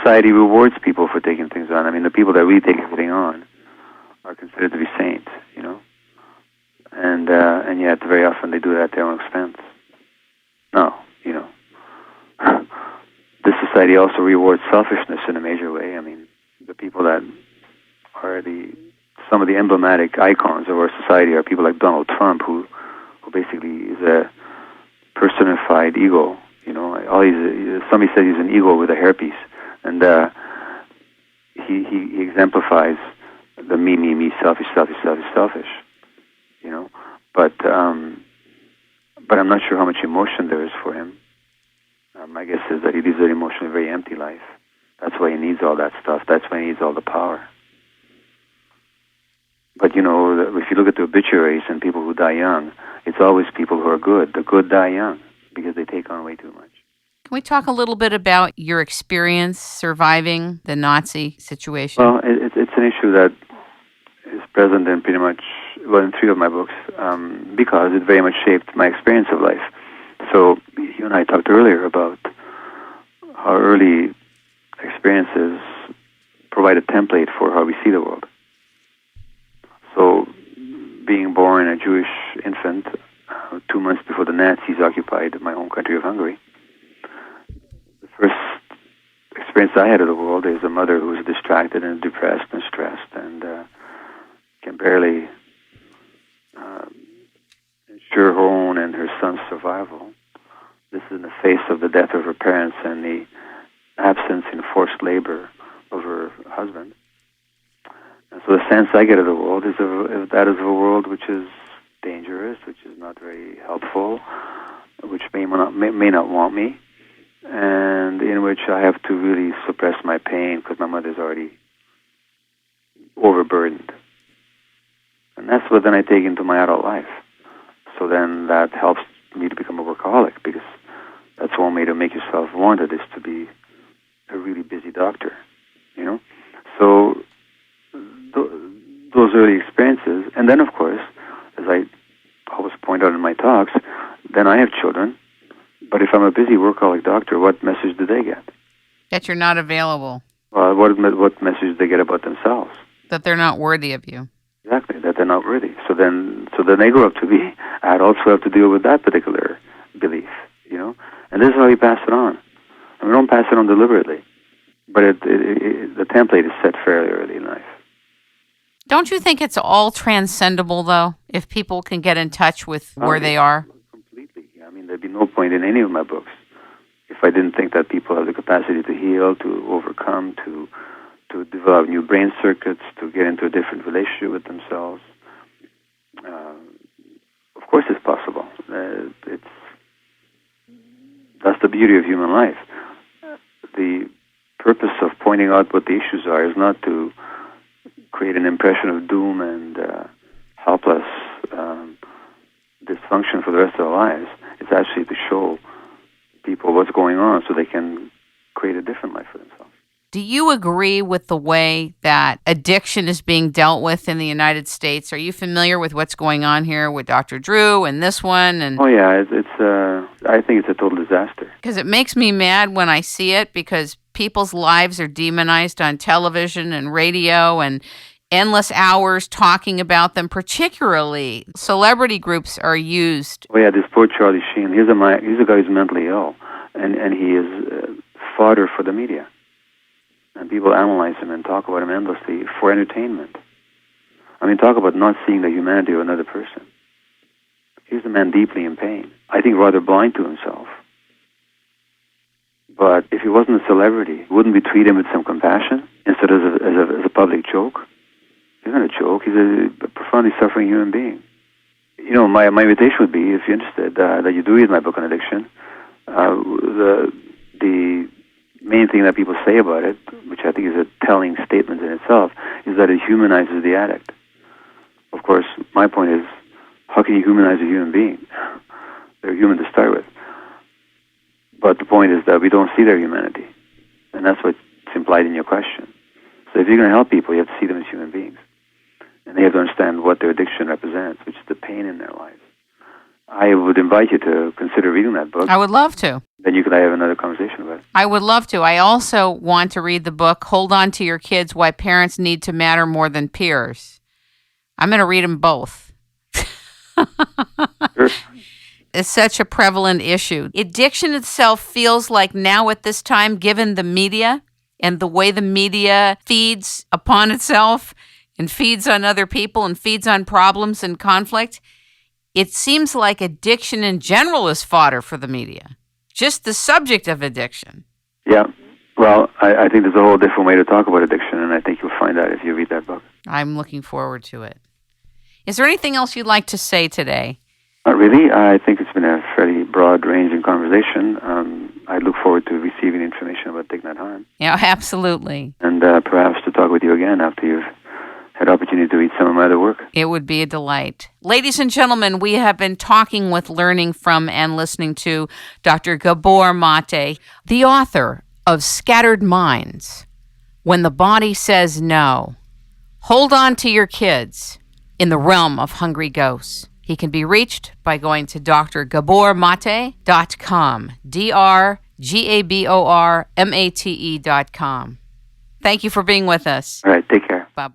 society rewards people for taking things on. I mean, the people that really take everything on are considered to be saints, you know, and yet very often they do that at their own expense. No, you know, this society also rewards selfishness in a major way. I mean, the people that are some of the emblematic icons of our society are people like Donald Trump, who basically is a personified ego. You know, somebody said he's an ego with a hairpiece, and he exemplifies the me, selfish. You know, but I'm not sure how much emotion there is for him. My guess is that he lives an emotionally very empty life. That's why he needs all that stuff. That's why he needs all the power. But, you know, if you look at the obituaries and people who die young, it's always people who are good. The good die young because they take on way too much. Can we talk a little bit about your experience surviving the Nazi situation? Well, it's an issue that is present in pretty much, in 3 of my books, because it very much shaped my experience of life. So you and I talked earlier about how early experiences provide a template for how we see the world. So being born a Jewish infant 2 months before the Nazis occupied my home country of Hungary, the first experience I had of the world is a mother who was distracted and depressed and stressed and can barely ensure her own and her son's survival. This is in the face of the death of her parents and the absence in forced labor of her husband. And so the sense I get of the world is that of a world which is dangerous, which is not very helpful, which may not want me, and in which I have to really suppress my pain because my mother's already overburdened. And that's what then I take into my adult life. So then that helps me to become a workaholic, because that's one way to make yourself wanted, is to be a really busy doctor, you know? So those early experiences, and then of course, as I always point out in my talks, then I have children, but if I'm a busy workaholic doctor, what message do they get? That you're not available. Well, what message do they get about themselves? That they're not worthy of you. Exactly, that they're not worthy. So then they grow up to be adults who have to deal with that particular belief, you know? And this is how we pass it on. And we don't pass it on deliberately, but the template is set fairly early in life. Don't you think it's all transcendable, though, if people can get in touch with where they are? Completely. I mean, there'd be no point in any of my books if I didn't think that people have the capacity to heal, to overcome, to develop new brain circuits, to get into a different relationship with themselves. Of course it's possible. That's the beauty of human life. The purpose of pointing out what the issues are is not to create an impression of doom and helpless dysfunction for the rest of their lives. It's actually to show people what's going on so they can create a different life for themselves. Do you agree with the way that addiction is being dealt with in the United States? Are you familiar with what's going on here with Dr. Drew and this one? And oh yeah, I think it's a total disaster. Because it makes me mad when I see it, because people's lives are demonized on television and radio and endless hours talking about them. Particularly, celebrity groups are used. Oh yeah, this poor Charlie Sheen. He's a guy who's mentally ill, and he is fodder for the media. And people analyze him and talk about him endlessly for entertainment. I mean, talk about not seeing the humanity of another person. Here's a man deeply in pain. I think rather blind to himself. But if he wasn't a celebrity, wouldn't we treat him with some compassion instead of as a public joke? He's not a joke. He's a profoundly suffering human being. You know, my invitation would be, if you're interested, that you do read my book on addiction. The main thing that people say about it, which I think is a telling statement in itself, is that it humanizes the addict. Of course, my point is, how can you humanize a human being? They're human to start with. But the point is that we don't see their humanity. And that's what's implied in your question. So if you're going to help people, you have to see them as human beings. And they have to understand what their addiction represents, which is the pain in their lives. I would invite you to consider reading that book. I would love to. Then you could have another conversation about it. I would love to. I also want to read the book, Hold On to Your Kids, Why Parents Need to Matter More Than Peers. I'm going to read them both. Sure. It's such a prevalent issue. Addiction itself feels like now at this time, given the media and the way the media feeds upon itself and feeds on other people and feeds on problems and conflict, it seems like addiction in general is fodder for the media. Just the subject of addiction. Yeah. Well, I think there's a whole different way to talk about addiction, and I think you'll find that if you read that book. I'm looking forward to it. Is there anything else you'd like to say today? Not really. I think it's been a fairly broad-ranging conversation. I look forward to receiving information about Thich Nhat Hanh. Yeah, absolutely. And perhaps to talk with you again after you've had opportunity to read some of my other work. It would be a delight. Ladies and gentlemen, we have been talking with, learning from, and listening to Dr. Gabor Maté, the author of Scattered Minds, When the Body Says No. Hold On to Your Kids in the Realm of Hungry Ghosts. He can be reached by going to drgabormate.com, drgabormate.com. Thank you for being with us. All right, take care. Bye-bye.